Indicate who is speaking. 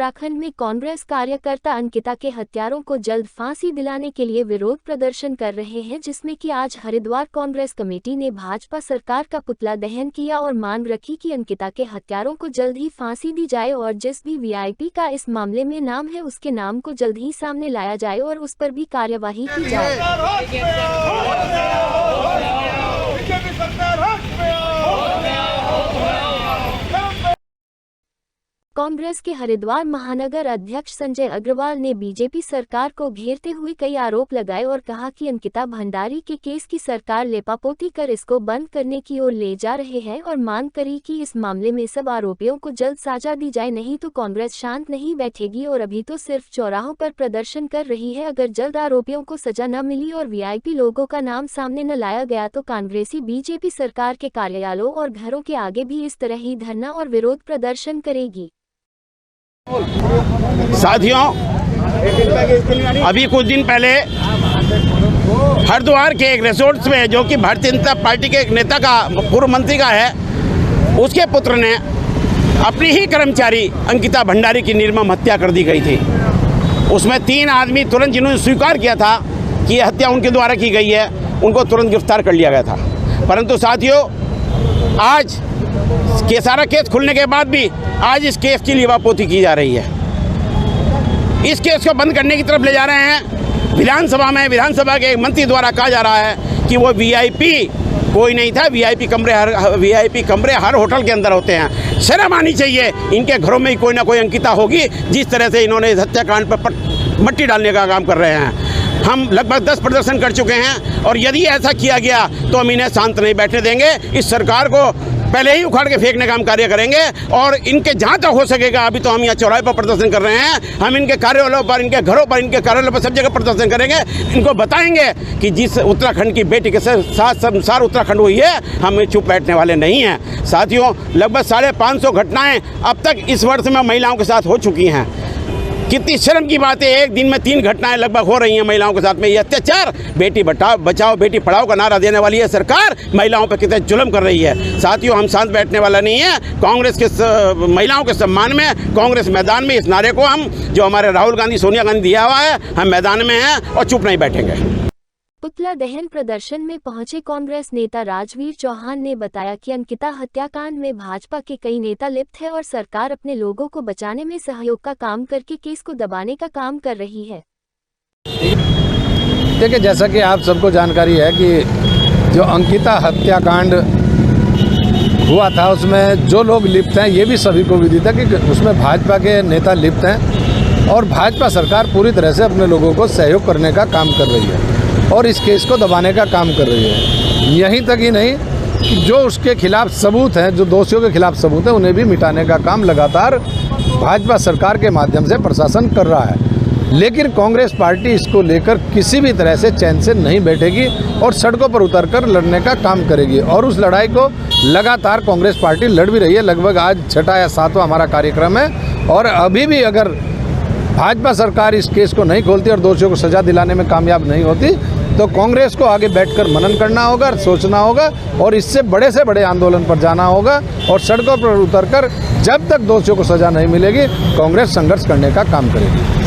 Speaker 1: उत्तराखंड में कांग्रेस कार्यकर्ता अंकिता के हत्यारों को जल्द फांसी दिलाने के लिए विरोध प्रदर्शन कर रहे हैं, जिसमें कि आज हरिद्वार कांग्रेस कमेटी ने भाजपा सरकार का पुतला दहन किया और मांग रखी कि अंकिता के हत्यारों को जल्द ही फांसी दी जाए और जिस भी वीआईपी का इस मामले में नाम है उसके नाम को जल्द ही सामने लाया जाए और उस पर भी कार्यवाही की जाए। कांग्रेस के हरिद्वार महानगर अध्यक्ष संजय अग्रवाल ने बीजेपी सरकार को घेरते हुए कई आरोप लगाए और कहा कि अंकिता भंडारी के केस की सरकार लेपापोती कर इसको बंद करने की ओर ले जा रहे हैं और मांग करी कि इस मामले में सब आरोपियों को जल्द सजा दी जाए, नहीं तो कांग्रेस शांत नहीं बैठेगी और अभी तो सिर्फ चौराहों पर प्रदर्शन कर रही है। अगर जल्द आरोपियों को सजा न मिली और वीआईपी लोगों का नाम सामने न लाया गया तो कांग्रेसी बीजेपी सरकार के कार्यालयों और घरों के आगे भी इस तरह ही धरना और विरोध प्रदर्शन करेगी।
Speaker 2: साथियों, अभी कुछ दिन पहले हरिद्वार के एक रिसोर्ट में, जो कि भारतीय जनता पार्टी के एक नेता का, पूर्व मंत्री का है, उसके पुत्र ने अपनी ही कर्मचारी अंकिता भंडारी की निर्मम हत्या कर दी गई थी। उसमें 3 आदमी तुरंत, जिन्होंने स्वीकार किया था कि यह हत्या उनके द्वारा की गई है, उनको तुरंत गिरफ्तार कर लिया गया था। परंतु साथियों, आज सारा केस खुलने के बाद भी आज इस केस की लिपापोती की जा रही है। इस केस को बंद करने की तरफ ले जा रहे हैं। विधानसभा के एक मंत्री द्वारा कहा जा रहा है कि वो वीआईपी कोई नहीं था, वीआईपी कमरे हर होटल के अंदर होते हैं। शर्म आनी चाहिए, इनके घरों में ही कोई ना कोई अंकिता होगी। जिस तरह से इन्होंने इस हत्याकांड पर मट्टी डालने का काम कर रहे हैं। हम लगभग 10 प्रदर्शन कर चुके हैं और यदि ऐसा किया गया तो हम इन्हें शांत नहीं बैठने देंगे। इस सरकार को पहले ही उखाड़ के फेंकने का हम कार्य करेंगे और इनके जहाँ तक हो सकेगा, अभी तो हम यहाँ चौराहे पर प्रदर्शन कर रहे हैं, हम इनके कार्यालयों पर, इनके घरों पर, इनके कार्यालयों पर सब जगह प्रदर्शन करेंगे। इनको बताएंगे कि जिस उत्तराखंड की बेटी के साथ संसार उत्तराखंड हुई है, हम चुप बैठने वाले नहीं हैं। साथियों, लगभग 550 घटनाएं अब तक इस वर्ष में महिलाओं के साथ हो चुकी हैं। कितनी शर्म की बात है, एक दिन में 3 घटनाएं लगभग हो रही हैं महिलाओं के साथ में। ये अत्याचार, बेटी बचाओ बेटी पढ़ाओ का नारा देने वाली है सरकार, महिलाओं पर कितने जुल्म कर रही है। साथियों, हम शांत बैठने वाला नहीं है। कांग्रेस के महिलाओं के सम्मान में कांग्रेस मैदान में इस नारे को हम, जो हमारे राहुल गांधी सोनिया गांधी दिया हुआ है, हम मैदान में हैं और चुप नहीं बैठेंगे।
Speaker 1: पुतला दहन प्रदर्शन में पहुंचे कांग्रेस नेता राजवीर चौहान ने बताया कि अंकिता हत्याकांड में भाजपा के कई नेता लिप्त है और सरकार अपने लोगों को बचाने में सहयोग का काम करके केस को दबाने का काम कर रही है।
Speaker 3: देखिए, जैसा कि आप सबको जानकारी है कि जो अंकिता हत्याकांड हुआ था, उसमें जो लोग लिप्त हैं, ये भी सभी को विदित है कि उसमें भाजपा के नेता लिप्त हैं और भाजपा सरकार पूरी तरह से अपने लोगों को सहयोग करने का काम कर रही है और इस केस को दबाने का काम कर रही है। यहीं तक ही नहीं कि जो उसके खिलाफ सबूत हैं, जो दोषियों के खिलाफ सबूत हैं, उन्हें भी मिटाने का काम लगातार भाजपा सरकार के माध्यम से प्रशासन कर रहा है। लेकिन कांग्रेस पार्टी इसको लेकर किसी भी तरह से चैन से नहीं बैठेगी और सड़कों पर उतरकर लड़ने का काम करेगी और उस लड़ाई को लगातार कांग्रेस पार्टी लड़ भी रही है। लगभग आज 6वां या 7वां हमारा कार्यक्रम है और अभी भी अगर भाजपा सरकार इस केस को नहीं खोलती और दोषियों को सजा दिलाने में कामयाब नहीं होती तो कांग्रेस को आगे बैठकर मनन करना होगा, सोचना होगा और इससे बड़े से बड़े आंदोलन पर जाना होगा और सड़कों पर उतरकर जब तक दोषियों को सजा नहीं मिलेगी, कांग्रेस संघर्ष करने का काम करेगी।